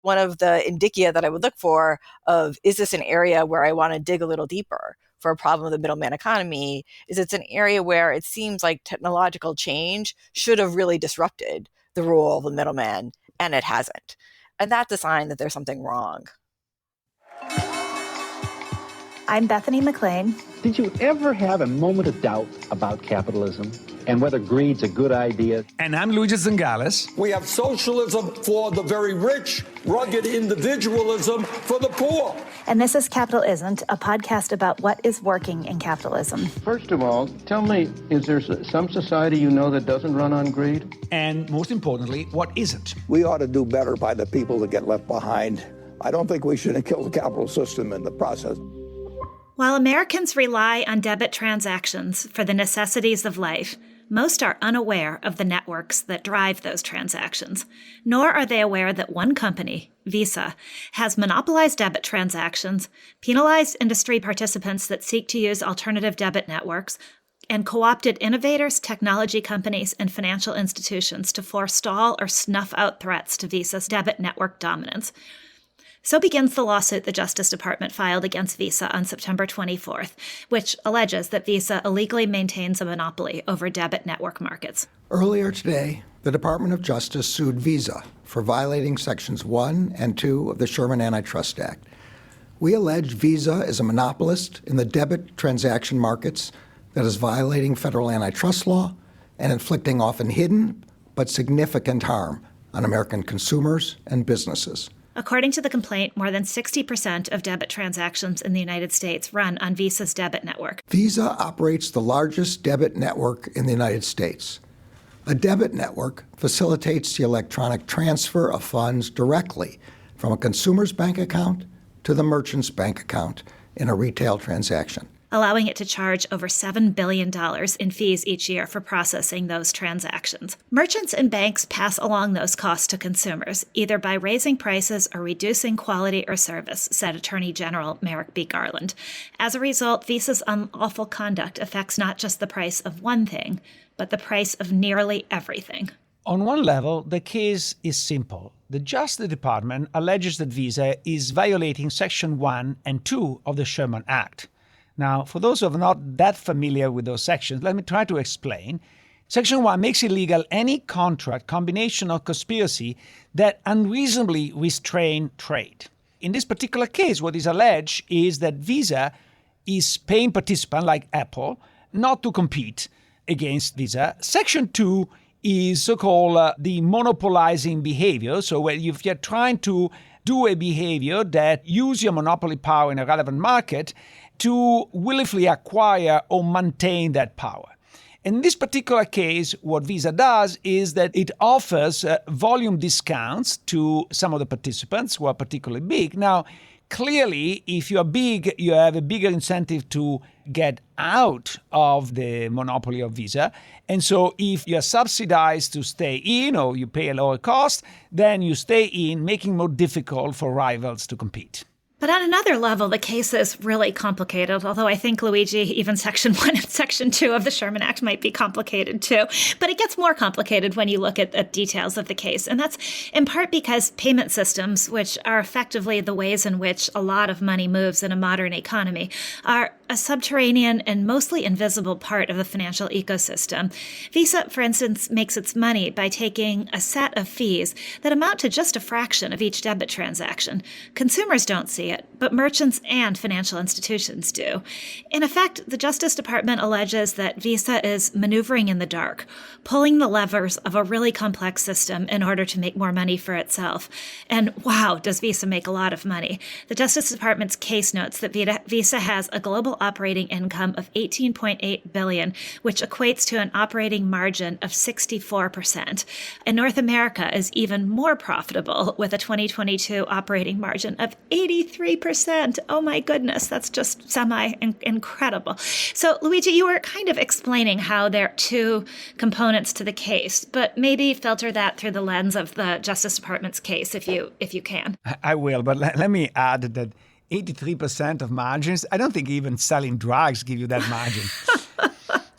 One of the indicia that I would look for of, is this an area where I want to dig a little deeper for a problem of the middleman economy, is it's an area where it seems like technological change should have really disrupted the role of the middleman, and it hasn't. And that's a sign that there's something wrong. I'm Bethany McLean. Did you ever have a moment of doubt about capitalism and whether greed's a good idea? And I'm Luigi Zingales. We have socialism for the very rich, rugged individualism for the poor. And this is Capital Isn't, a podcast about what is working in capitalism. First of all, tell me, is there some society you know that doesn't run on greed? And most importantly, what isn't? We ought to do better by the people that get left behind. I don't think we should kill the capital system in the process. While Americans rely on debit transactions for the necessities of life, most are unaware of the networks that drive those transactions, nor are they aware that one company, Visa, has monopolized debit transactions, penalized industry participants that seek to use alternative debit networks, and co-opted innovators, technology companies, and financial institutions to forestall or snuff out threats to Visa's debit network dominance. So begins the lawsuit the Justice Department filed against Visa on September 24th, which alleges that Visa illegally maintains a monopoly over debit network markets. Earlier today, the Department of Justice sued Visa for violating Sections 1 and 2 of the Sherman Antitrust Act. We allege Visa is a monopolist in the debit transaction markets that is violating federal antitrust law and inflicting often hidden but significant harm on American consumers and businesses. According to the complaint, more than 60% of debit transactions in the United States run on Visa's debit network. Visa operates the largest debit network in the United States. A debit network facilitates the electronic transfer of funds directly from a consumer's bank account to the merchant's bank account in a retail transaction, allowing it to charge over $7 billion in fees each year for processing those transactions. Merchants and banks pass along those costs to consumers, either by raising prices or reducing quality or service, said Attorney General Merrick B. Garland. As a result, Visa's unlawful conduct affects not just the price of one thing, but the price of nearly everything. On one level, the case is simple. The Justice Department alleges that Visa is violating Section 1 and 2 of the Sherman Act. Now, for those who are not that familiar with those sections, let me try to explain. Section 1 makes illegal any contract, combination, or conspiracy that unreasonably restrain trade. In this particular case, what is alleged is that Visa is paying participants like Apple not to compete against Visa. Section 2 is so-called the monopolizing behavior. So when if you're trying to do a behavior that use your monopoly power in a relevant market to willfully acquire or maintain that power. In this particular case, what Visa does is that it offers volume discounts to some of the participants who are particularly big. Now, clearly, if you are big, you have a bigger incentive to get out of the monopoly of Visa. And so if you are subsidized to stay in or you pay a lower cost, then you stay in, making it more difficult for rivals to compete. But on another level, the case is really complicated, although I think, Luigi, even Section 1 and Section 2 of the Sherman Act might be complicated too. But it gets more complicated when you look at details of the case. And that's in part because payment systems, which are effectively the ways in which a lot of money moves in a modern economy, are a subterranean and mostly invisible part of the financial ecosystem. Visa, for instance, makes its money by taking a set of fees that amount to just a fraction of each debit transaction. Consumers don't see it, but merchants and financial institutions do. In effect, the Justice Department alleges that Visa is maneuvering in the dark, pulling the levers of a really complex system in order to make more money for itself. And wow, does Visa make a lot of money. The Justice Department's case notes that Visa has a global operating income of $18.8 billion, which equates to an operating margin of 64%. And North America is even more profitable with a 2022 operating margin of 83%. Oh my goodness, that's just incredible. So Luigi, you were kind of explaining how there are two components to the case, but maybe filter that through the lens of the Justice Department's case if you can. I will, but let me add that 83% of margins, I don't think even selling drugs give you that margin.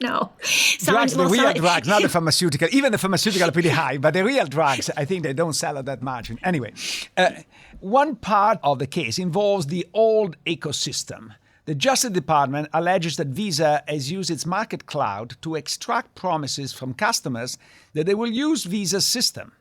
No. Drugs, the real drugs, not the pharmaceutical. Even the pharmaceutical are pretty high, but the real drugs, I think they don't sell at that margin. Anyway, one part of the case involves the old ecosystem. The Justice Department alleges that Visa has used its market cloud to extract promises from customers that they will use Visa's system.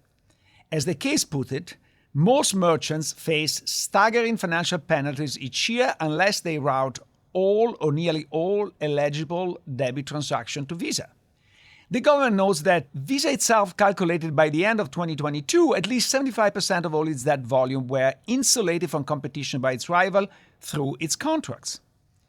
As the case put it, most merchants face staggering financial penalties each year unless they route all or nearly all eligible debit transactions to Visa. The government notes that Visa itself calculated by the end of 2022 at least 75% of all its debt volume were insulated from competition by its rival through its contracts.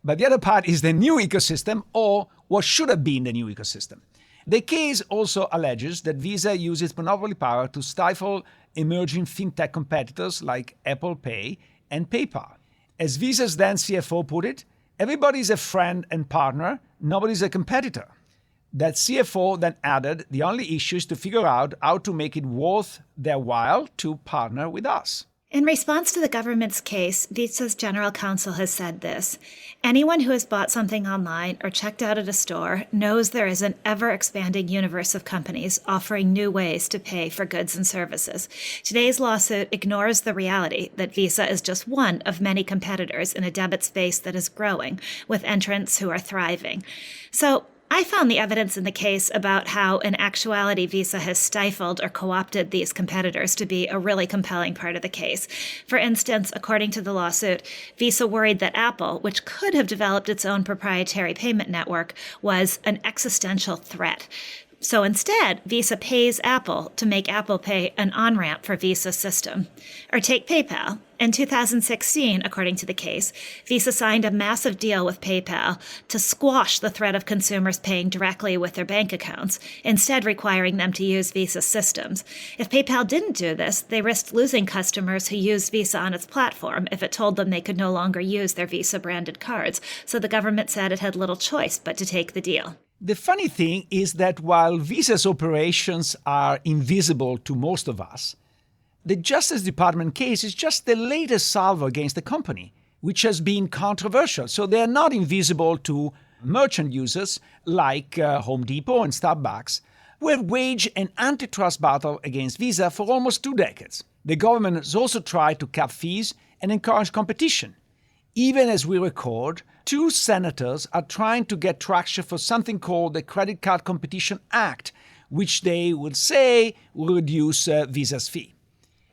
But the other part is the new ecosystem, or what should have been the new ecosystem. The case also alleges that Visa uses monopoly power to stifle emerging fintech competitors like Apple Pay and PayPal. As Visa's then CFO put it, everybody is a friend and partner, nobody's a competitor. That CFO then added, the only issue is to figure out how to make it worth their while to partner with us. In response to the government's case, Visa's general counsel has said this: anyone who has bought something online or checked out at a store knows there is an ever-expanding universe of companies offering new ways to pay for goods and services. Today's lawsuit ignores the reality that Visa is just one of many competitors in a debit space that is growing, with entrants who are thriving. So, I found the evidence in the case about how, in actuality, Visa has stifled or co-opted these competitors to be a really compelling part of the case. For instance, according to the lawsuit, Visa worried that Apple, which could have developed its own proprietary payment network, was an existential threat. So instead, Visa pays Apple to make Apple Pay an on-ramp for Visa's system. Or take PayPal. In 2016, according to the case, Visa signed a massive deal with PayPal to squash the threat of consumers paying directly with their bank accounts, instead requiring them to use Visa's systems. If PayPal didn't do this, they risked losing customers who used Visa on its platform if it told them they could no longer use their Visa-branded cards. So the government said it had little choice but to take the deal. The funny thing is that while Visa's operations are invisible to most of us, the Justice Department case is just the latest salvo against the company, which has been controversial. So they are not invisible to merchant users like Home Depot and Starbucks, who have waged an antitrust battle against Visa for almost 2 decades. The government has also tried to cap fees and encourage competition. Even as we record, 2 senators are trying to get traction for something called the Credit Card Competition Act, which they would say will reduce Visa's fee.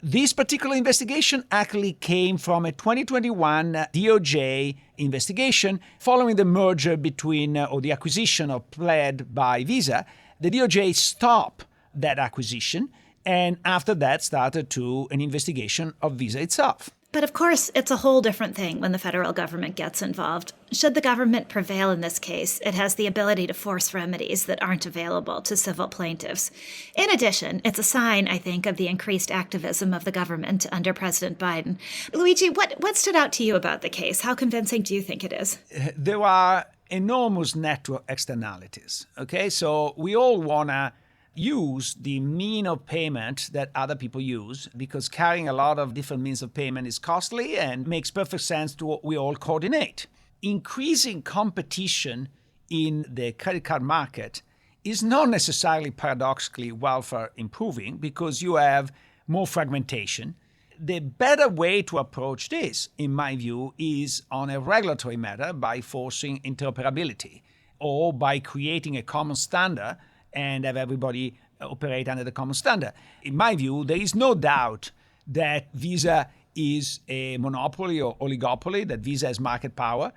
This particular investigation actually came from a 2021 DOJ investigation following the merger between, or the acquisition of Plaid by Visa. The DOJ stopped that acquisition and after that started an investigation of Visa itself. But of course, it's a whole different thing when the federal government gets involved. Should the government prevail in this case, it has the ability to force remedies that aren't available to civil plaintiffs. In addition, it's a sign, I think, of the increased activism of the government under President Biden. Luigi, what stood out to you about the case? How convincing do you think it is? There are enormous network externalities. Okay, so we all want to use the mean of payment that other people use because carrying a lot of different means of payment is costly and makes perfect sense to we all coordinate. Increasing competition in the credit card market is not necessarily paradoxically welfare improving because you have more fragmentation. The better way to approach this, in my view, is on a regulatory matter by forcing interoperability or by creating a common standard and have everybody operate under the common standard. In my view, there is no doubt that Visa is a monopoly or oligopoly, that Visa has market power,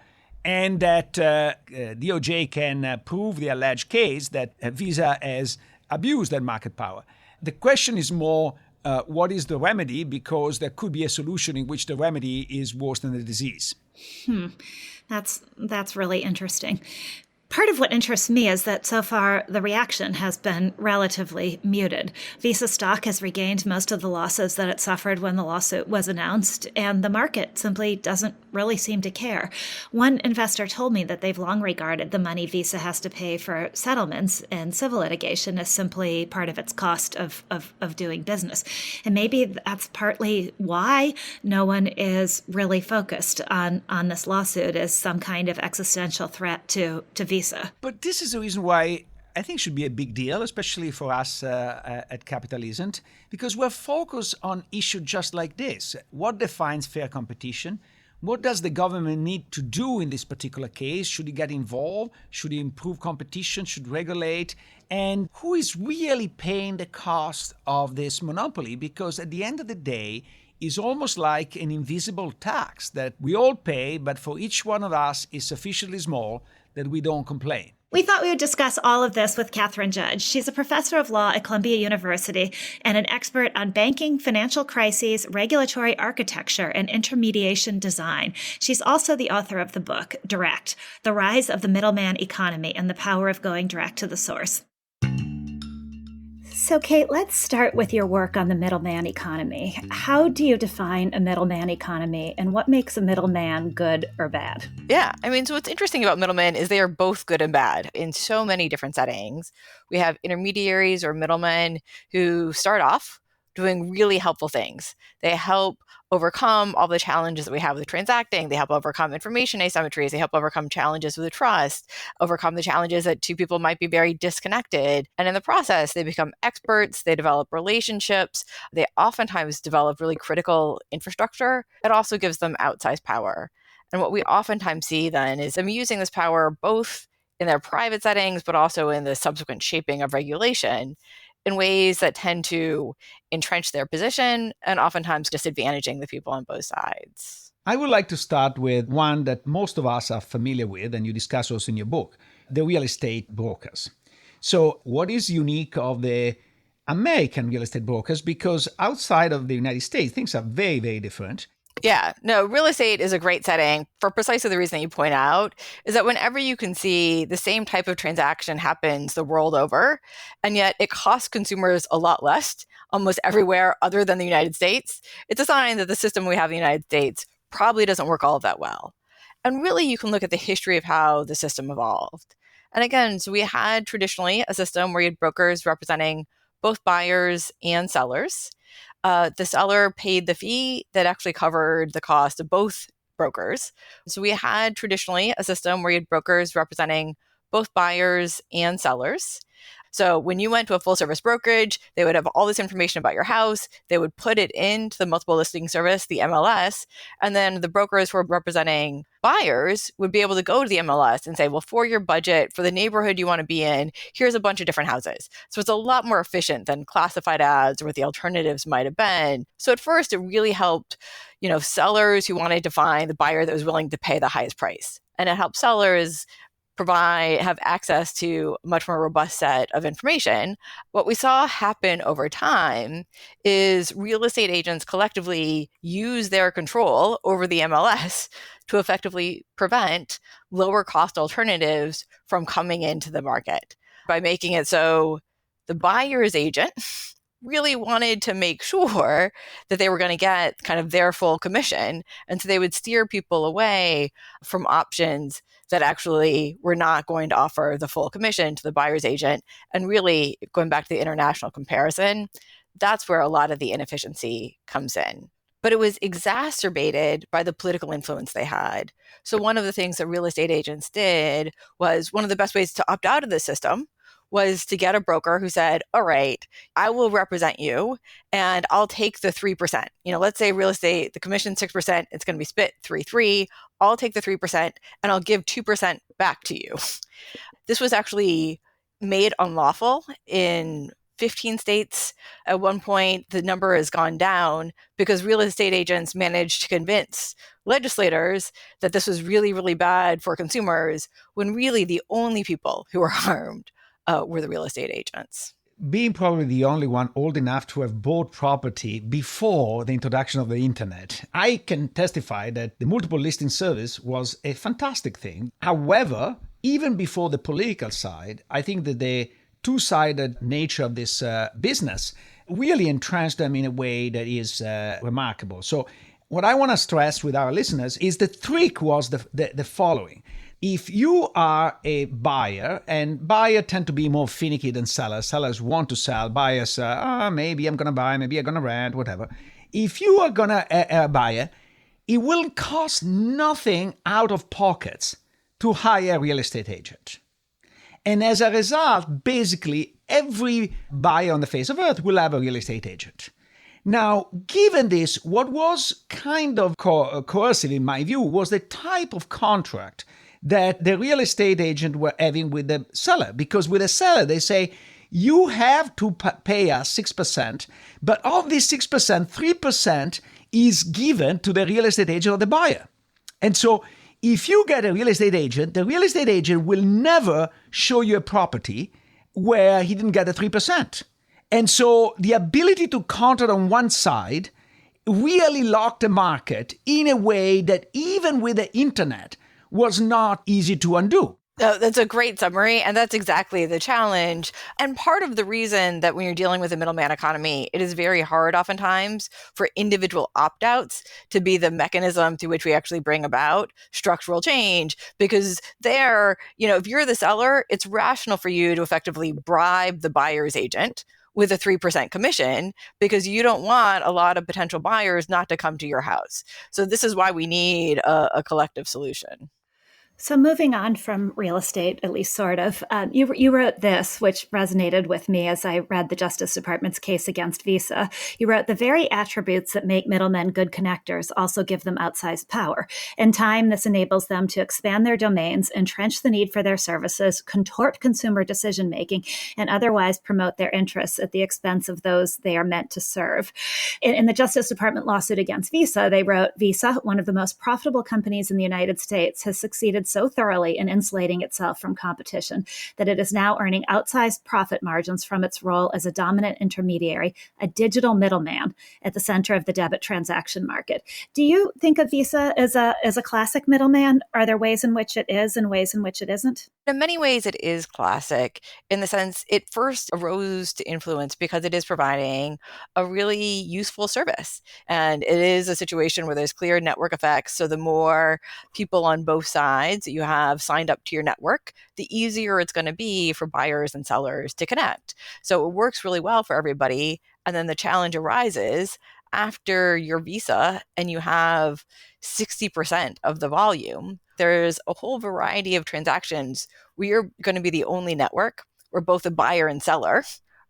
and that DOJ can prove the alleged case that Visa has abused that market power. The question is more, what is the remedy? Because there could be a solution in which the remedy is worse than the disease. That's really interesting. Part of what interests me is that so far the reaction has been relatively muted. Visa stock has regained most of the losses that it suffered when the lawsuit was announced, and the market simply doesn't really seem to care. One investor told me that they've long regarded the money Visa has to pay for settlements in civil litigation as simply part of its cost of doing business. And maybe that's partly why no one is really focused on this lawsuit as some kind of existential threat to Visa Visa. But this is the reason why I think it should be a big deal, especially for us at Capitalism, because we're focused on issues just like this. What defines fair competition? What does the government need to do in this particular case? Should it get involved? Should it improve competition? Should it regulate? And who is really paying the cost of this monopoly? Because at the end of the day, it's almost like an invisible tax that we all pay, but for each one of us is sufficiently small that we don't complain. We thought we would discuss all of this with Catherine Judge. She's a professor of law at Columbia University and an expert on banking, financial crises, regulatory architecture, and intermediation design. She's also the author of the book, Direct: The Rise of the Middleman Economy and the Power of Going Direct to the Source. So, Kate, let's start with your work on the middleman economy. How do you define a middleman economy, and what makes a middleman good or bad? Yeah, so what's interesting about middlemen is they are both good and bad in so many different settings. We have intermediaries or middlemen who start off doing really helpful things. They help overcome all the challenges that we have with transacting. They help overcome information asymmetries. They help overcome challenges with trust, overcome the challenges that two people might be very disconnected. And in the process, they become experts. They develop relationships. They oftentimes develop really critical infrastructure. It also gives them outsized power. And what we oftentimes see then is them using this power both in their private settings, but also in the subsequent shaping of regulation in ways that tend to entrench their position and oftentimes disadvantaging the people on both sides. I would like to start with one that most of us are familiar with, and you discuss also in your book, the real estate brokers. So what is unique of the American real estate brokers? Because outside of the United States, things are very, very different. Yeah, no, real estate is a great setting for precisely the reason that you point out, is that whenever you can see the same type of transaction happens the world over, and yet it costs consumers a lot less almost everywhere other than the United States, it's a sign that the system we have in the United States probably doesn't work all that well. And really, you can look at the history of how the system evolved. And again, so we had traditionally a system where you had brokers representing both buyers and sellers. The seller paid the fee that actually covered the cost of both brokers. So we had traditionally a system where you had brokers representing both buyers and sellers. So when you went to a full service brokerage, they would have all this information about your house. They would put it into the multiple listing service, the MLS, and then the brokers who were representing buyers would be able to go to the MLS and say, well, for your budget, for the neighborhood you want to be in, here's a bunch of different houses. So it's a lot more efficient than classified ads or what the alternatives might have been. So at first, it really helped, sellers who wanted to find the buyer that was willing to pay the highest price. And it helped sellers have access to a much more robust set of information. What we saw happen over time is real estate agents collectively use their control over the MLS to effectively prevent lower cost alternatives from coming into the market by making it so the buyer's agent really wanted to make sure that they were going to get kind of their full commission. And so they would steer people away from options that actually were not going to offer the full commission to the buyer's agent. And really, going back to the international comparison, that's where a lot of the inefficiency comes in. But it was exacerbated by the political influence they had. So one of the things that real estate agents did was one of the best ways to opt out of the system was to get a broker who said, all right, I will represent you and I'll take the 3%. Let's say real estate, the commission 6%, it's going to be split 3-3. I'll take the 3% and I'll give 2% back to you. This was actually made unlawful in 15 states. At one point, the number has gone down because real estate agents managed to convince legislators that this was really, really bad for consumers, when really the only people who were harmed were the real estate agents. Being probably the only one old enough to have bought property before the introduction of the internet, I can testify that the multiple listing service was a fantastic thing. However, even before the political side, I think that the two-sided nature of this business really entrenched them in a way that is remarkable. So what I want to stress with our listeners is the trick was the following. If you are a buyer, and buyers tend to be more finicky than sellers. Sellers want to sell. Buyers, maybe I'm going to buy, maybe I'm going to rent, whatever. If you are going to buy, it will cost nothing out of pockets to hire a real estate agent. And as a result, basically every buyer on the face of earth will have a real estate agent. Now, given this, what was kind of coercive in my view was the type of contract that the real estate agent were having with the seller. Because with the seller, they say, you have to pay us 6%, but of this 6%, 3% is given to the real estate agent or the buyer. And so if you get a real estate agent, the real estate agent will never show you a property where he didn't get the 3%. And so the ability to contract on one side really locked the market in a way that even with the internet was not easy to undo. No, that's a great summary, and that's exactly the challenge. And part of the reason that when you're dealing with a middleman economy, it is very hard oftentimes for individual opt-outs to be the mechanism through which we actually bring about structural change. Because there, if you're the seller, it's rational for you to effectively bribe the buyer's agent with a 3% commission because you don't want a lot of potential buyers not to come to your house. So this is why we need a collective solution. So moving on from real estate, at least sort of, you wrote this, which resonated with me as I read the Justice Department's case against Visa. You wrote, the very attributes that make middlemen good connectors also give them outsized power. In time, this enables them to expand their domains, entrench the need for their services, contort consumer decision-making, and otherwise promote their interests at the expense of those they are meant to serve. In the Justice Department lawsuit against Visa, they wrote, Visa, one of the most profitable companies in the United States, has succeeded so thoroughly in insulating itself from competition that it is now earning outsized profit margins from its role as a dominant intermediary, a digital middleman at the center of the debit transaction market. Do you think of Visa as a classic middleman? Are there ways in which it is and ways in which it isn't? In many ways, it is classic in the sense it first arose to influence because it is providing a really useful service. And it is a situation where there's clear network effects. So the more people on both sides you have signed up to your network, the easier it's going to be for buyers and sellers to connect. So it works really well for everybody. And then the challenge arises after your Visa and you have 60% of the volume. There's a whole variety of transactions where you're going to be the only network where both the buyer and seller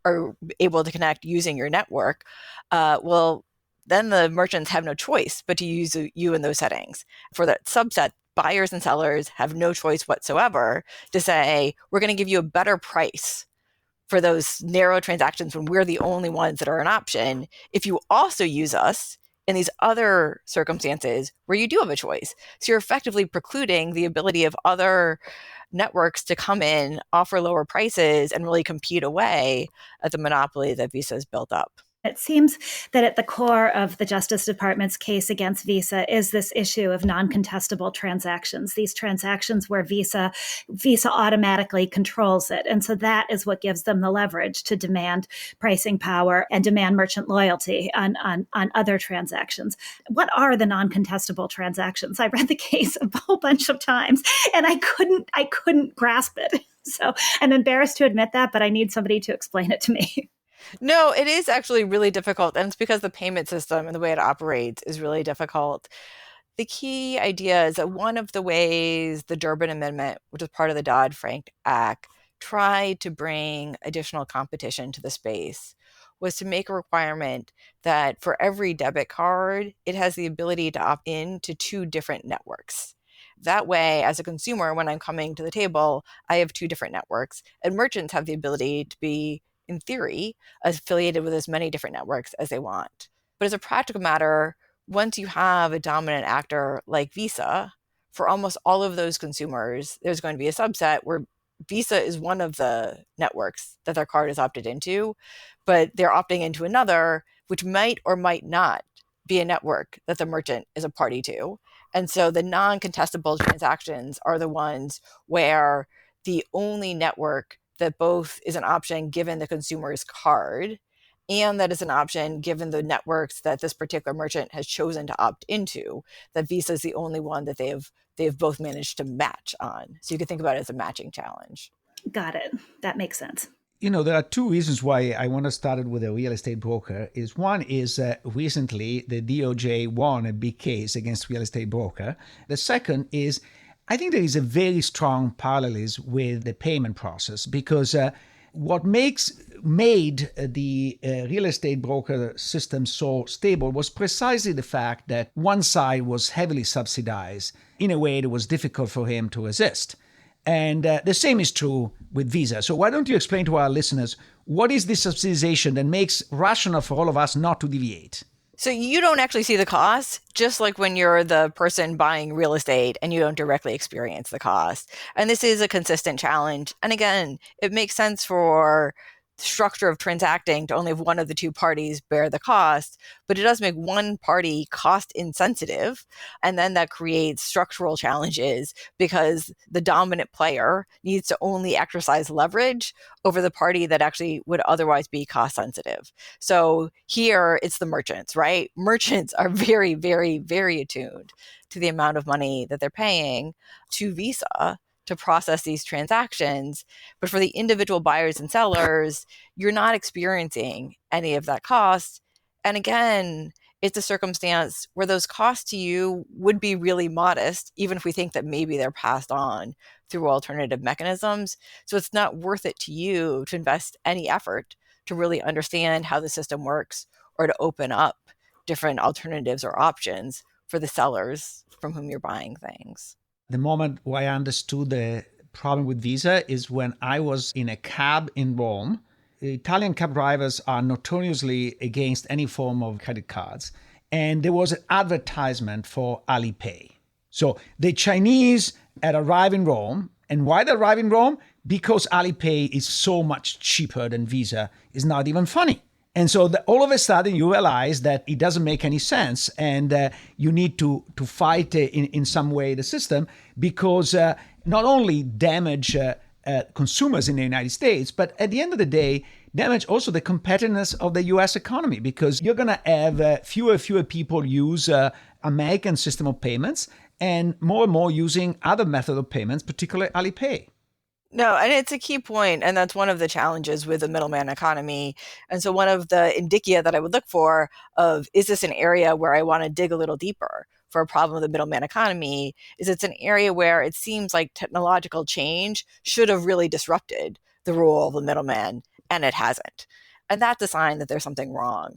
are able to connect using your network. Well, then the merchants have no choice but to use you in those settings. For that subset, buyers and sellers have no choice whatsoever to say, we're going to give you a better price for those narrow transactions when we're the only ones that are an option. If you also use us in these other circumstances where you do have a choice. So you're effectively precluding the ability of other networks to come in, offer lower prices, and really compete away at the monopoly that Visa has built up. It seems that at the core of the Justice Department's case against Visa is this issue of non-contestable transactions, these transactions where Visa automatically controls it. And so that is what gives them the leverage to demand pricing power and demand merchant loyalty on other transactions. What are the non-contestable transactions? I read the case a whole bunch of times and I couldn't grasp it. So I'm embarrassed to admit that, but I need somebody to explain it to me. No, it is actually really difficult. And it's because the payment system and the way it operates is really difficult. The key idea is that one of the ways the Durbin Amendment, which is part of the Dodd-Frank Act, tried to bring additional competition to the space was to make a requirement that for every debit card, it has the ability to opt in to two different networks. That way, as a consumer, when I'm coming to the table, I have two different networks, and merchants have the ability to be, in theory, affiliated with as many different networks as they want. But as a practical matter, once you have a dominant actor like Visa, for almost all of those consumers, there's going to be a subset where Visa is one of the networks that their card is opted into, but they're opting into another, which might or might not be a network that the merchant is a party to. And so the non-contestable transactions are the ones where the only network that both is an option given the consumer's card and that is an option given the networks that this particular merchant has chosen to opt into, that Visa is the only one that they've both managed to match on. So you could think about it as a matching challenge. Got it. That makes sense. There are two reasons why I want to start with a real estate broker. One is recently the DOJ won a big case against real estate broker. The second is I think there is a very strong parallelism with the payment process because what made the real estate broker system so stable was precisely the fact that one side was heavily subsidized in a way that was difficult for him to resist. And the same is true with Visa. So why don't you explain to our listeners what is this subsidization that makes rational for all of us not to deviate? So you don't actually see the cost, just like when you're the person buying real estate and you don't directly experience the cost. And this is a consistent challenge. And again, it makes sense for structure of transacting to only have one of the two parties bear the cost, but it does make one party cost insensitive. And then that creates structural challenges because the dominant player needs to only exercise leverage over the party that actually would otherwise be cost sensitive. So here it's the merchants, right? Merchants are very, very, very attuned to the amount of money that they're paying to Visa to process these transactions. But for the individual buyers and sellers, you're not experiencing any of that cost. And again, it's a circumstance where those costs to you would be really modest, even if we think that maybe they're passed on through alternative mechanisms. So it's not worth it to you to invest any effort to really understand how the system works or to open up different alternatives or options for the sellers from whom you're buying things. The moment where I understood the problem with Visa is when I was in a cab in Rome. Italian cab drivers are notoriously against any form of credit cards. And there was an advertisement for Alipay. So the Chinese had arrived in Rome. And why they arrived in Rome? Because Alipay is so much cheaper than Visa. It's not even funny. And so all of a sudden you realize that it doesn't make any sense and you need to fight in some way the system because not only damage consumers in the United States, but at the end of the day, damage also the competitiveness of the US economy because you're going to have fewer people use American system of payments and more using other method of payments, particularly Alipay. No, and it's a key point, and that's one of the challenges with the middleman economy. And so one of the indicia that I would look for of, is this an area where I want to dig a little deeper for a problem of the middleman economy, is it's an area where it seems like technological change should have really disrupted the role of the middleman, and it hasn't. And that's a sign that there's something wrong.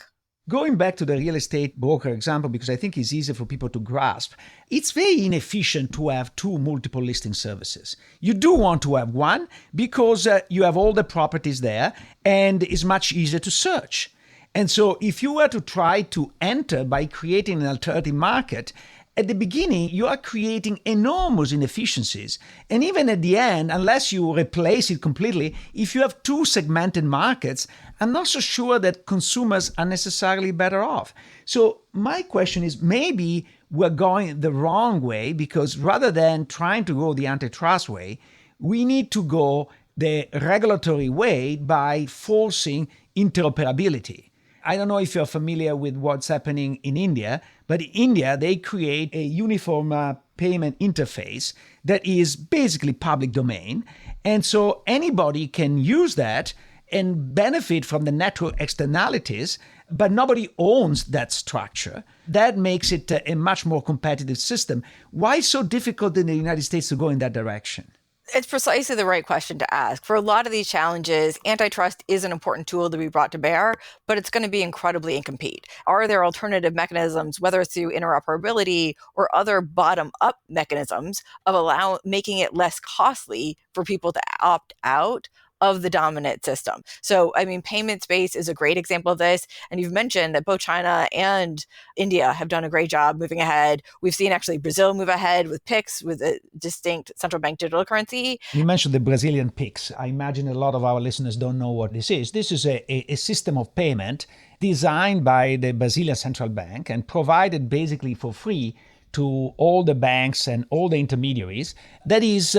Going back to the real estate broker example, because I think it's easier for people to grasp, it's very inefficient to have two multiple listing services. You do want to have one because you have all the properties there and it's much easier to search. And so if you were to try to enter by creating an alternative market, at the beginning, you are creating enormous inefficiencies. And even at the end, unless you replace it completely, if you have two segmented markets, I'm not so sure that consumers are necessarily better off. So my question is, maybe we're going the wrong way because rather than trying to go the antitrust way, we need to go the regulatory way by forcing interoperability. I don't know if you're familiar with what's happening in India, but in India, they create a uniform payment interface that is basically public domain. And so anybody can use that and benefit from the network externalities, but nobody owns that structure. That makes it a much more competitive system. Why so difficult in the United States to go in that direction? It's precisely the right question to ask. For a lot of these challenges, antitrust is an important tool to be brought to bear, but it's going to be incredibly incomplete. Are there alternative mechanisms, whether it's through interoperability or other bottom-up mechanisms of making it less costly for people to opt out of the dominant system? So, I mean, payment space is a great example of this. And you've mentioned that both China and India have done a great job moving ahead. We've seen actually Brazil move ahead with PIX, with a distinct central bank digital currency. You mentioned the Brazilian PIX. I imagine a lot of our listeners don't know what this is. This is a system of payment designed by the Brazilian central bank and provided basically for free to all the banks and all the intermediaries. That is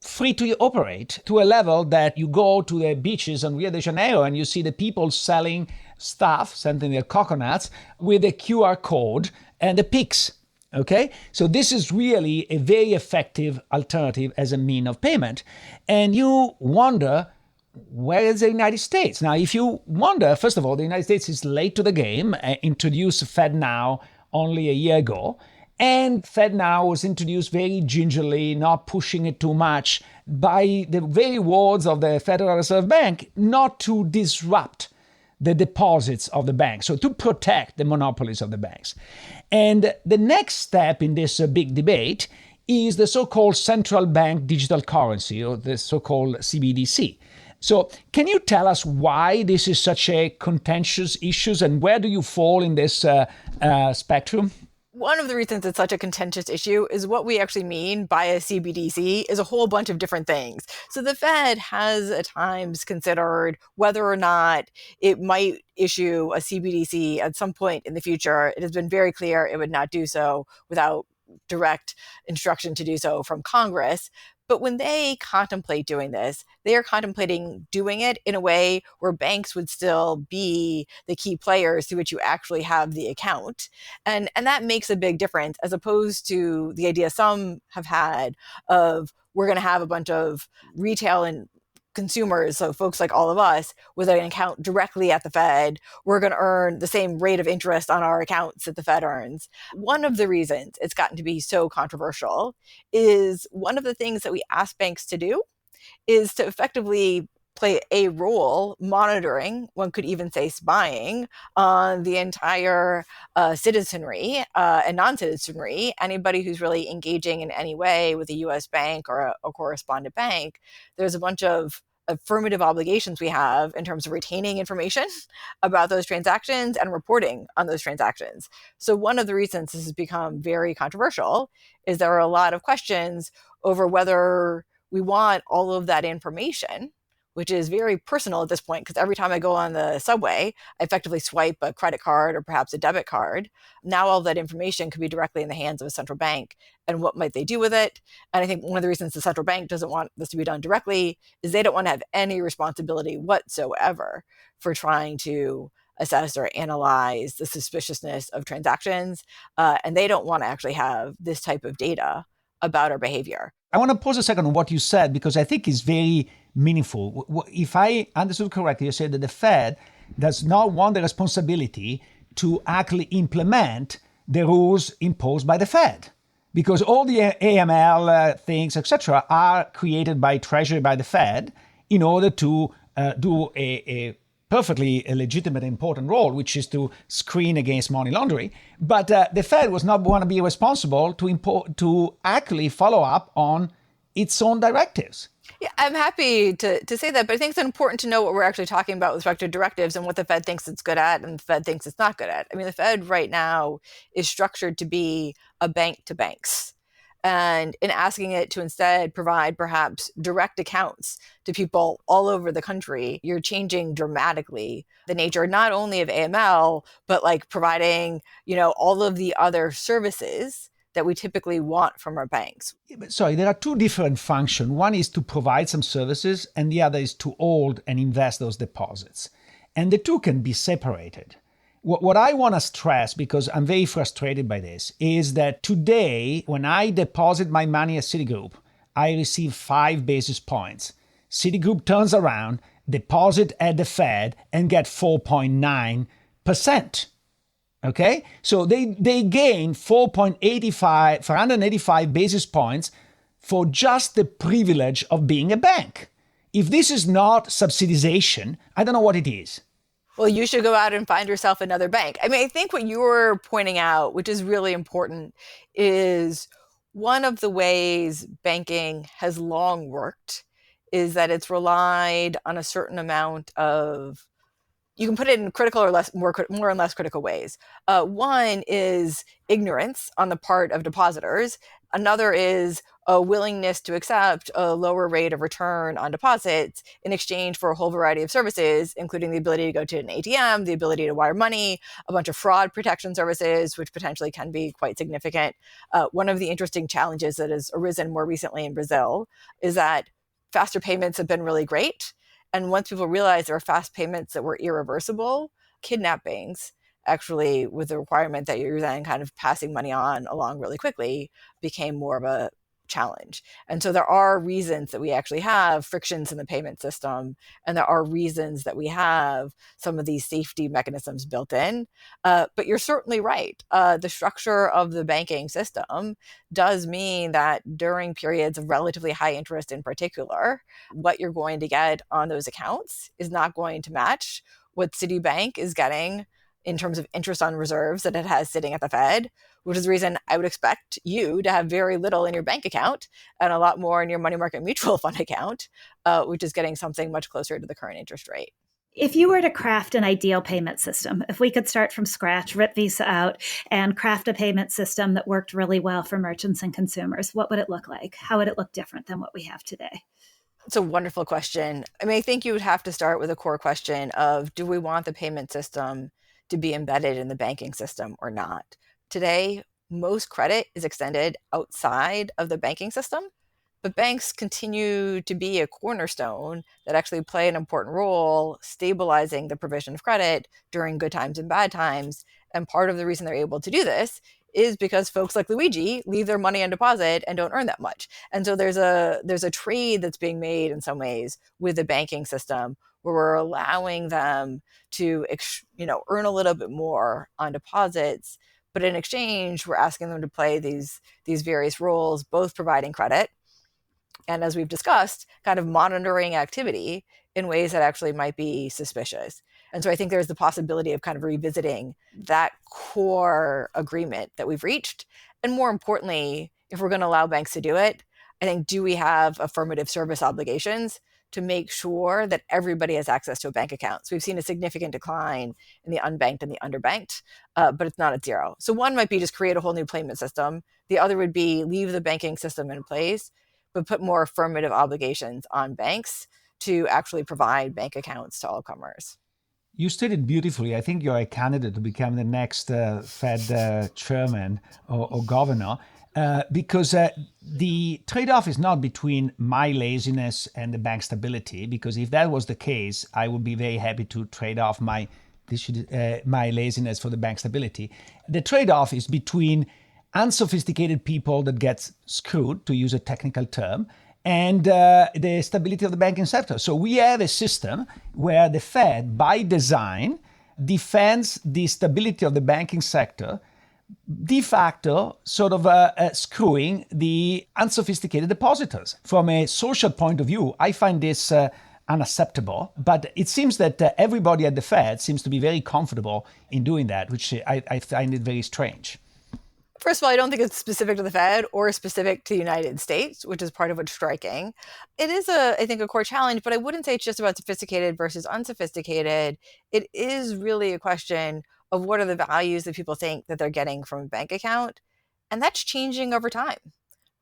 free to operate to a level that you go to the beaches on Rio de Janeiro and you see the people selling stuff, selling their coconuts with a QR code and the PIX. Okay, so this is really a very effective alternative as a mean of payment. And you wonder, where is the United States? Now, if you wonder, first of all, the United States is late to the game, introduced FedNow only a year ago. And Fed now was introduced very gingerly, not pushing it too much, by the very words of the Federal Reserve Bank, not to disrupt the deposits of the banks, so to protect the monopolies of the banks. And the next step in this big debate is the so-called central bank digital currency, or the so-called CBDC. So can you tell us why this is such a contentious issue, and where do you fall in this spectrum? One of the reasons it's such a contentious issue is what we actually mean by a CBDC is a whole bunch of different things. So the Fed has at times considered whether or not it might issue a CBDC at some point in the future. It has been very clear it would not do so without direct instruction to do so from Congress. But when they contemplate doing this, they are contemplating doing it in a way where banks would still be the key players through which you actually have the account. And that makes a big difference, as opposed to the idea some have had of we're going to have a bunch of retail and consumers, so folks like all of us, with an account directly at the Fed, we're going to earn the same rate of interest on our accounts that the Fed earns. One of the reasons it's gotten to be so controversial is one of the things that we ask banks to do is to effectively play a role monitoring, one could even say spying, on the entire citizenry and non-citizenry, anybody who's really engaging in any way with a US bank or a correspondent bank. There's a bunch of affirmative obligations we have in terms of retaining information about those transactions and reporting on those transactions. So one of the reasons this has become very controversial is there are a lot of questions over whether we want all of that information, which is very personal at this point, because every time I go on the subway, I effectively swipe a credit card or perhaps a debit card. Now all that information could be directly in the hands of a central bank. And what might they do with it? And I think one of the reasons the central bank doesn't want this to be done directly is they don't want to have any responsibility whatsoever for trying to assess or analyze the suspiciousness of transactions. And they don't want to actually have this type of data about our behavior. I want to pause a second on what you said, because I think it's very meaningful. If I understood correctly, you said that the Fed does not want the responsibility to actually implement the rules imposed by the Fed, because all the AML things, etc., are created by Treasury, by the Fed, in order to do a perfectly legitimate and important role, which is to screen against money laundering. But the Fed was not going to be responsible to actually follow up on its own directives. Yeah, I'm happy to say that, but I think it's important to know what we're actually talking about with respect to directives and what the Fed thinks it's good at and the Fed thinks it's not good at. I mean, the Fed right now is structured to be a bank to banks. And in asking it to instead provide perhaps direct accounts to people all over the country, you're changing dramatically the nature not only of AML, but like providing, all of the other services that we typically want from our banks. Sorry, there are two different functions. One is to provide some services, and the other is to hold and invest those deposits. And the two can be separated. What I want to stress, because I'm very frustrated by this, is that today, when I deposit my money at Citigroup, I receive 5 basis points. Citigroup turns around, deposit at the Fed, and get 4.9%. Okay? So they gain 485 basis points for just the privilege of being a bank. If this is not subsidization, I don't know what it is. Well, you should go out and find yourself another bank. I mean, I think what you were pointing out, which is really important, is one of the ways banking has long worked is that it's relied on a certain amount of, you can put it in critical or more and less critical ways. One is ignorance on the part of depositors. Another is a willingness to accept a lower rate of return on deposits in exchange for a whole variety of services, including the ability to go to an ATM, the ability to wire money, a bunch of fraud protection services, which potentially can be quite significant. One of the interesting challenges that has arisen more recently in Brazil is that faster payments have been really great. And once people realized there were fast payments that were irreversible, kidnappings, actually with the requirement that you're then kind of passing money on along really quickly, became more of a challenge. And so there are reasons that we actually have frictions in the payment system, and there are reasons that we have some of these safety mechanisms built in. But you're certainly right. The structure of the banking system does mean that during periods of relatively high interest in particular, what you're going to get on those accounts is not going to match what Citibank is getting in terms of interest on reserves that it has sitting at the Fed, which is the reason I would expect you to have very little in your bank account and a lot more in your money market mutual fund account, which is getting something much closer to the current interest rate. If you were to craft an ideal payment system, if we could start from scratch, rip Visa out, and craft a payment system that worked really well for merchants and consumers, what would it look like? How would it look different than what we have today? It's a wonderful question. I mean, I think you would have to start with a core question of, do we want the payment system to be embedded in the banking system or not? Today, most credit is extended outside of the banking system, but banks continue to be a cornerstone that actually play an important role stabilizing the provision of credit during good times and bad times. And part of the reason they're able to do this is because folks like Luigi leave their money on deposit and don't earn that much. And so there's a trade that's being made in some ways with the banking system where we're allowing them to earn a little bit more on deposits, but in exchange we're asking them to play these various roles, both providing credit and, as we've discussed, kind of monitoring activity in ways that actually might be suspicious. And so I think there's the possibility of kind of revisiting that core agreement that we've reached. And more importantly, if we're going to allow banks to do it, I think, do we have affirmative service obligations to make sure that everybody has access to a bank account? So we've seen a significant decline in the unbanked and the underbanked, but it's not at zero. So one might be just create a whole new payment system. The other would be leave the banking system in place, but put more affirmative obligations on banks to actually provide bank accounts to all comers. You stated beautifully. I think you're a candidate to become the next Fed chairman or governor, because the trade-off is not between my laziness and the bank stability, because if that was the case, I would be very happy to trade off my laziness for the bank stability. The trade-off is between unsophisticated people that get screwed, to use a technical term, and the stability of the banking sector. So we have a system where the Fed, by design, defends the stability of the banking sector, de facto sort of screwing the unsophisticated depositors. From a social point of view, I find this unacceptable, but it seems that everybody at the Fed seems to be very comfortable in doing that, which I find it very strange. First of all, I don't think it's specific to the Fed or specific to the United States, which is part of what's striking. It is, I think, a core challenge, but I wouldn't say it's just about sophisticated versus unsophisticated. It is really a question of what are the values that people think that they're getting from a bank account. And that's changing over time,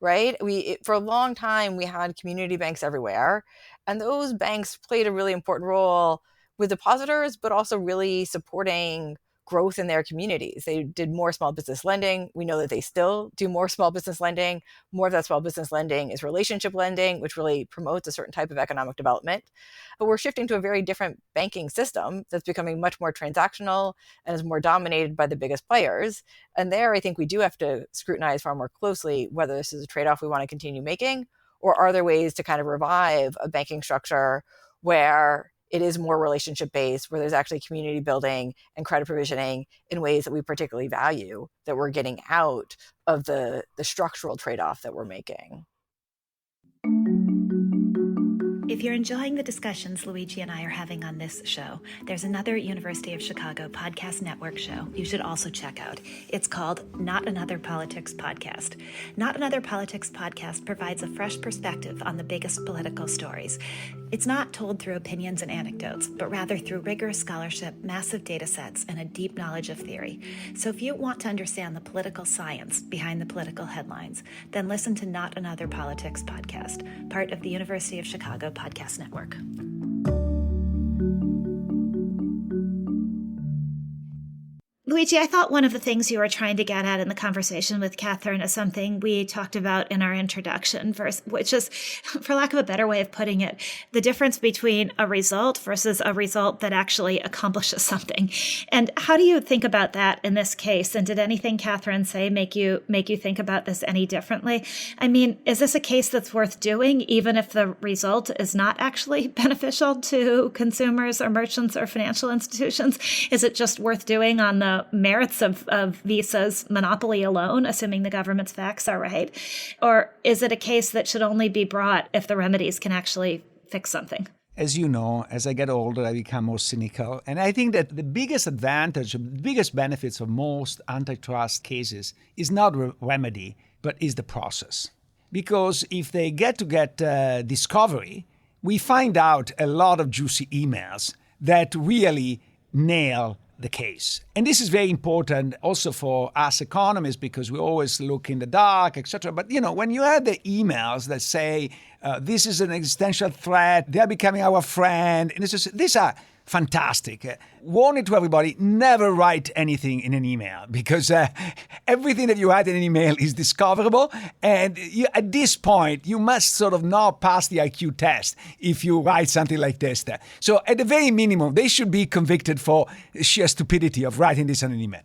right? For a long time, we had community banks everywhere, and those banks played a really important role with depositors, but also really supporting growth in their communities. They did more small business lending. We know that they still do more small business lending. More of that small business lending is relationship lending, which really promotes a certain type of economic development. But we're shifting to a very different banking system that's becoming much more transactional and is more dominated by the biggest players. And there, I think we do have to scrutinize far more closely whether this is a trade-off we want to continue making, or are there ways to kind of revive a banking structure where it is more relationship-based, where there's actually community building and credit provisioning in ways that we particularly value, that we're getting out of the structural trade-off that we're making. If you're enjoying the discussions Luigi and I are having on this show, there's another University of Chicago podcast network show you should also check out. It's called Not Another Politics Podcast. Not Another Politics Podcast provides a fresh perspective on the biggest political stories. It's not told through opinions and anecdotes, but rather through rigorous scholarship, massive data sets, and a deep knowledge of theory. So if you want to understand the political science behind the political headlines, then listen to Not Another Politics Podcast, part of the University of Chicago Podcast Network. Luigi, I thought one of the things you were trying to get at in the conversation with Catherine is something we talked about in our introduction, which is, for lack of a better way of putting it, the difference between a result versus a result that actually accomplishes something. And how do you think about that in this case? And did anything Catherine say make you think about this any differently? I mean, is this a case that's worth doing, even if the result is not actually beneficial to consumers or merchants or financial institutions? Is it just worth doing on the merits of Visa's monopoly alone, assuming the government's facts are right? Or is it a case that should only be brought if the remedies can actually fix something? As you know, as I get older, I become more cynical. And I think that the biggest advantage, the biggest benefits of most antitrust cases is not remedy, but is the process. Because if they get discovery, we find out a lot of juicy emails that really nail the case. And this is very important also for us economists because we always look in the dark, etc. But, when you have the emails that say, this is an existential threat, they're becoming our friend, and these are fantastic. Warning to everybody, never write anything in an email because everything that you write in an email is discoverable. And at this point, you must sort of not pass the IQ test if you write something like this. So at the very minimum, they should be convicted for sheer stupidity of writing this in an email.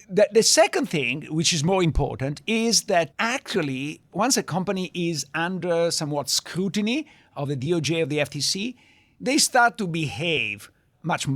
The second thing, which is more important, is that actually, once a company is under somewhat scrutiny of the DOJ, of the FTC, they start to behave much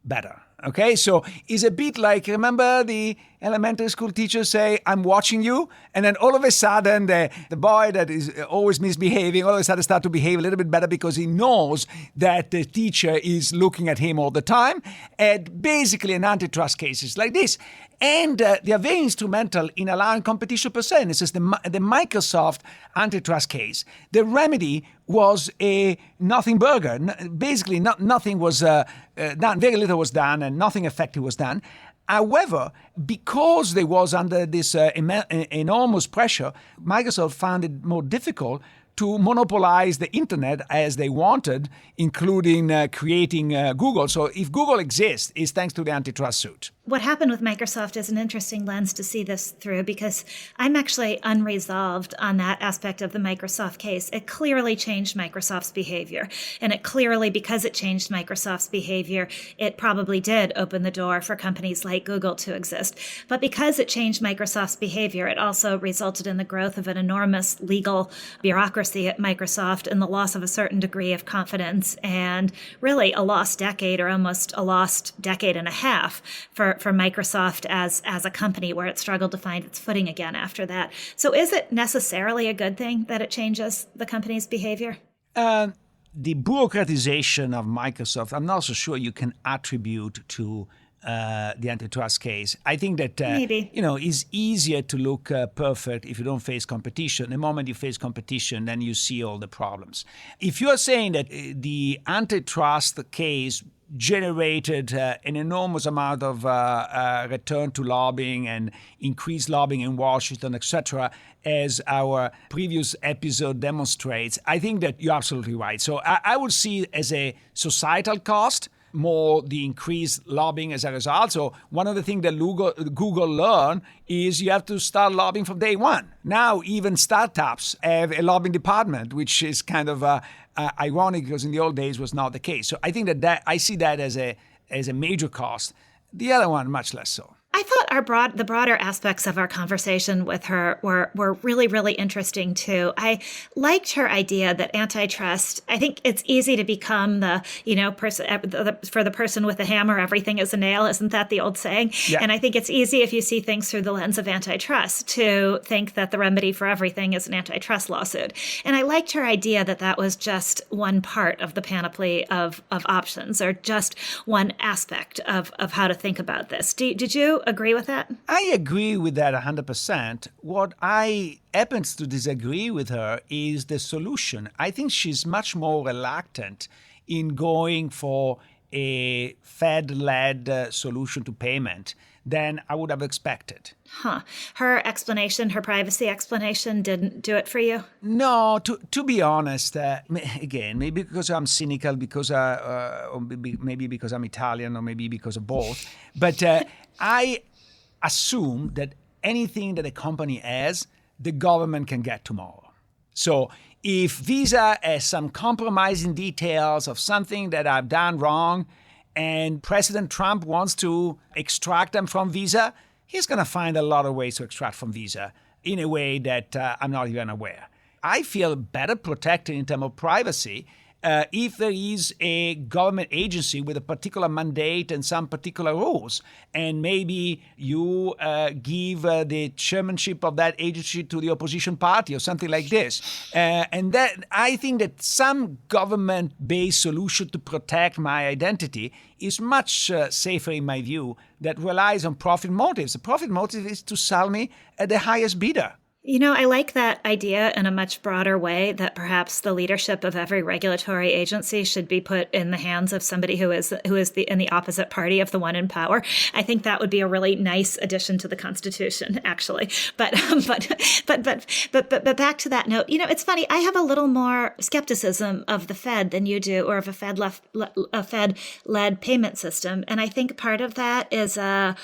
better. Okay, so it's a bit like, remember the elementary school teachers say, I'm watching you, and then all of a sudden the boy that is always misbehaving, all of a sudden start to behave a little bit better because he knows that the teacher is looking at him all the time. And basically an antitrust case is like this. And they are very instrumental in allowing competition per se. This is the Microsoft antitrust case. The remedy was a nothing burger. Basically, nothing was done. Very little was done, and nothing effective was done. However, because they was under this enormous pressure, Microsoft found it more difficult to monopolize the internet as they wanted, including creating Google. So if Google exists, it's thanks to the antitrust suit. What happened with Microsoft is an interesting lens to see this through because I'm actually unresolved on that aspect of the Microsoft case. It clearly changed Microsoft's behavior. And it clearly, because it changed Microsoft's behavior, it probably did open the door for companies like Google to exist. But because it changed Microsoft's behavior, it also resulted in the growth of an enormous legal bureaucracy at Microsoft and the loss of a certain degree of confidence and really a lost decade or almost a lost decade and a half for Microsoft as a company where it struggled to find its footing again after that. So is it necessarily a good thing that it changes the company's behavior? The bureaucratization of Microsoft, I'm not so sure you can attribute to the antitrust case. I think that, Maybe. It's easier to look perfect if you don't face competition. The moment you face competition, then you see all the problems. If you're saying that the antitrust case generated an enormous amount of return to lobbying and increased lobbying in Washington, etc., as our previous episode demonstrates, I think that you're absolutely right. So I would see it as a societal cost, more the increased lobbying as a result. So one of the things that Google learned is you have to start lobbying from day one. Now even startups have a lobbying department, which is kind of ironic because in the old days was not the case. So I think that I see that as a major cost. The other one, much less so. I thought the broader aspects of our conversation with her were really, really interesting too. I liked her idea that antitrust, I think it's easy to become for the person with a hammer, everything is a nail. Isn't that the old saying? Yeah. And I think it's easy if you see things through the lens of antitrust to think that the remedy for everything is an antitrust lawsuit. And I liked her idea that was just one part of the panoply of options or just one aspect of how to think about this. Did you agree with that? I agree with that 100%. What I happens to disagree with her is the solution. I think she's much more reluctant in going for a Fed-led solution to payment than I would have expected. Her explanation, her privacy explanation, didn't do it for you? No, to be honest, again, maybe because I'm cynical, or maybe because I'm Italian, or maybe because of both. But I assume that anything that a company has, the government can get tomorrow. So if Visa has some compromising details of something that I've done wrong, and President Trump wants to extract them from Visa, he's going to find a lot of ways to extract from Visa in a way that I'm not even aware. I feel better protected in terms of privacy if there is a government agency with a particular mandate and some particular rules. And maybe you give the chairmanship of that agency to the opposition party or something like this. And that I think that some government-based solution to protect my identity is much safer, in my view, that relies on profit motives. The profit motive is to sell me at the highest bidder. You know, I like that idea in a much broader way, that perhaps the leadership of every regulatory agency should be put in the hands of somebody who is in the opposite party of the one in power. I think that would be a really nice addition to the Constitution, actually. But back to that note, you know, it's funny. I have a little more skepticism of the Fed than you do, or of a Fed-led payment system, and I think part of that is at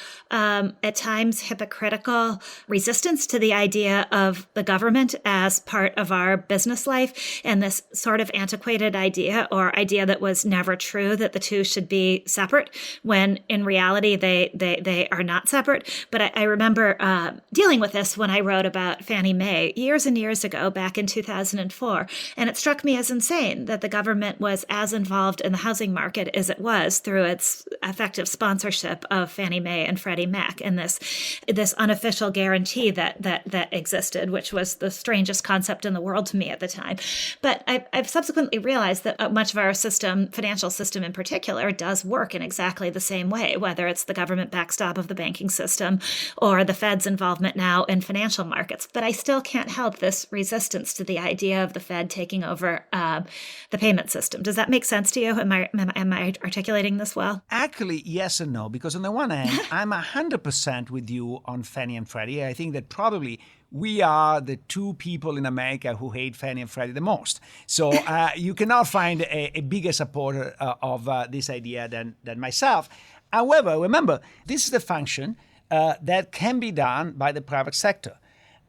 times hypocritical resistance to the idea of the government as part of our business life, and this sort of antiquated idea, or idea that was never true, that the two should be separate, when in reality they are not separate. But I remember dealing with this when I wrote about Fannie Mae years and years ago, back in 2004, and it struck me as insane that the government was as involved in the housing market as it was through its effective sponsorship of Fannie Mae and Freddie Mac, and this unofficial guarantee that existed, which was the strangest concept in the world to me at the time. But I've subsequently realized that much of our system, financial system in particular, does work in exactly the same way, whether it's the government backstop of the banking system or the Fed's involvement now in financial markets. But I still can't help this resistance to the idea of the Fed taking over the payment system. Does that make sense to you? Am I articulating this well? Actually, yes and no, because on the one hand, I'm 100% with you on Fannie and Freddie. I think that probably we are the two people in America who hate Fannie and Freddie the most. So you cannot find a bigger supporter of this idea than myself. However, remember, this is the function that can be done by the private sector.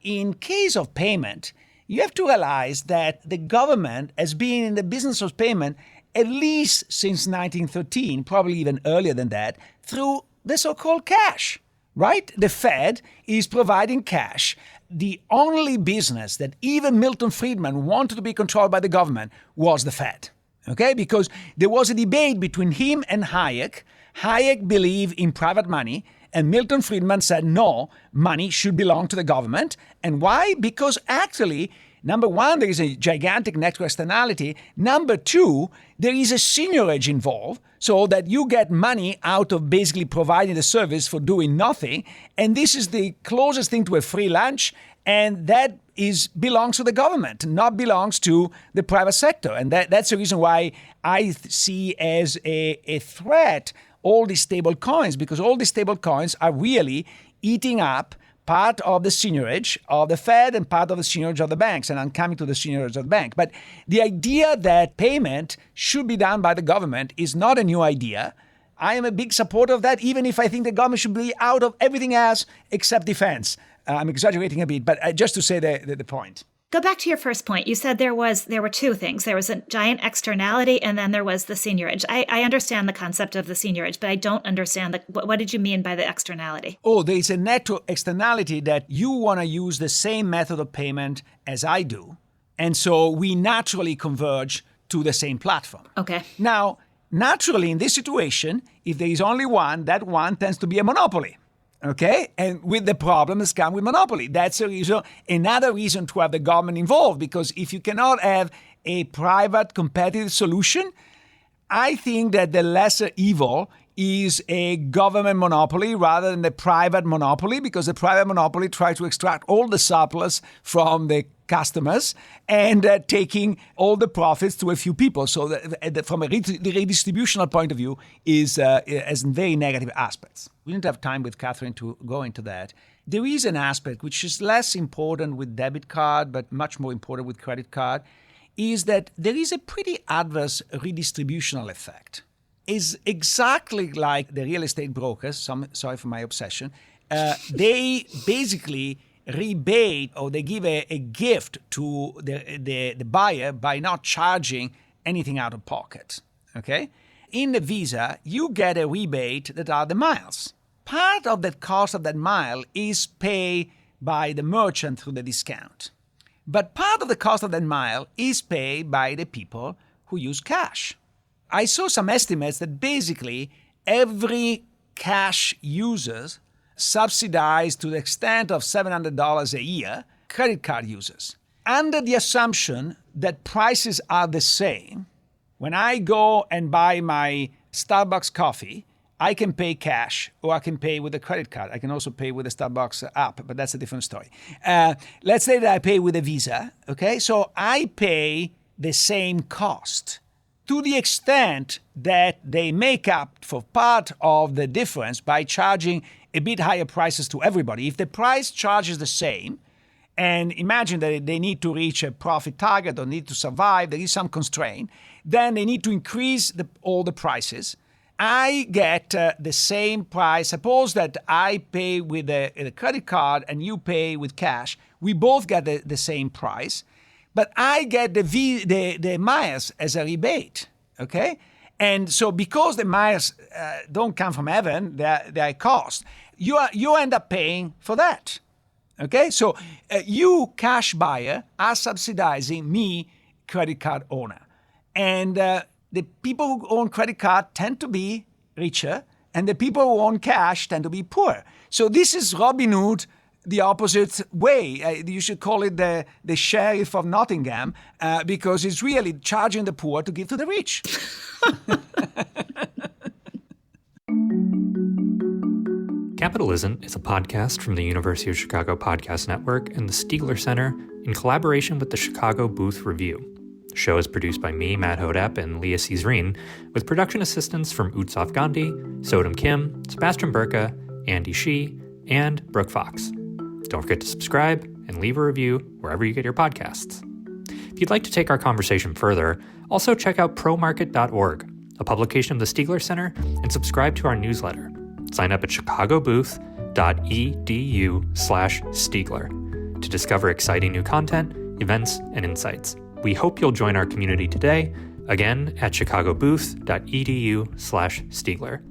In case of payment, you have to realize that the government has been in the business of payment at least since 1913, probably even earlier than that, through the so-called cash. Right? The Fed is providing cash. The only business that even Milton Friedman wanted to be controlled by the government was the Fed. Okay? Because there was a debate between him and Hayek. Hayek believed in private money, and Milton Friedman said, no, money should belong to the government. And why? Because actually, number one, there is a gigantic net externality. Number two, there is a seigniorage involved, so that you get money out of basically providing the service for doing nothing. And this is the closest thing to a free lunch, and that belongs to the government, not belongs to the private sector. And that's the reason why I see as a threat all these stable coins, because all these stable coins are really eating up part of the seigniorage of the Fed and part of the seigniorage of the banks. And I'm coming to the seigniorage of the bank. But the idea that payment should be done by the government is not a new idea. I am a big supporter of that, even if I think the government should be out of everything else except defense. I'm exaggerating a bit, but just to say the point. Go back to your first point. You said there were two things. There was a giant externality, and then there was the seigniorage. I understand the concept of the seigniorage, but I don't understand what did you mean by the externality? Oh, there is a net externality that you want to use the same method of payment as I do, and so we naturally converge to the same platform. Okay. Now, naturally, in this situation, if there is only one, that one tends to be a monopoly. Okay? And with the problems come with monopoly. That's a reason, another reason to have the government involved, because if you cannot have a private competitive solution, I think that the lesser evil is a government monopoly rather than a private monopoly, because the private monopoly tries to extract all the surplus from the customers and taking all the profits to a few people. So from a redistributional point of view has very negative aspects. We didn't have time with Catherine to go into that. There is an aspect which is less important with debit card, but much more important with credit card, is that there is a pretty adverse redistributional effect. Is exactly like the real estate brokers, sorry for my obsession, they basically rebate, or they give a gift to the buyer by not charging anything out of pocket, okay? In the Visa, you get a rebate that are the miles. Part of that cost of that mile is paid by the merchant through the discount. But part of the cost of that mile is paid by the people who use cash. I saw some estimates that basically every cash user subsidized to the extent of $700 a year credit card users. Under the assumption that prices are the same, when I go and buy my Starbucks coffee, I can pay cash or I can pay with a credit card. I can also pay with the Starbucks app, but that's a different story. Let's say that I pay with a Visa, okay? So I pay the same cost. To the extent that they make up for part of the difference by charging a bit higher prices to everybody. If the price charge is the same, and imagine that they need to reach a profit target or need to survive, there is some constraint, then they need to increase all the prices. I get the same price. Suppose that I pay with a credit card and you pay with cash. We both get the same price. But I get the miles as a rebate, okay? And so because the miles don't come from heaven, they're cost, you end up paying for that, okay? So you, cash buyer, are subsidizing me, credit card owner. And the people who own credit card tend to be richer, and the people who own cash tend to be poor. So this is Robin Hood the opposite way. You should call it the sheriff of Nottingham, because it's really charging the poor to give to the rich. Capitalism is a podcast from the University of Chicago Podcast Network and the Stigler Center in collaboration with the Chicago Booth Review. The show is produced by me, Matt Hodep, and Leah Cesarine, with production assistance from Utsav Gandhi, Sodom Kim, Sebastian Burka, Andy Shee, and Brooke Fox. Don't forget to subscribe and leave a review wherever you get your podcasts. If you'd like to take our conversation further, also check out promarket.org, a publication of the Stigler Center, and subscribe to our newsletter. Sign up at chicagobooth.edu/Stigler to discover exciting new content, events, and insights. We hope you'll join our community today, again at chicagobooth.edu/Stigler.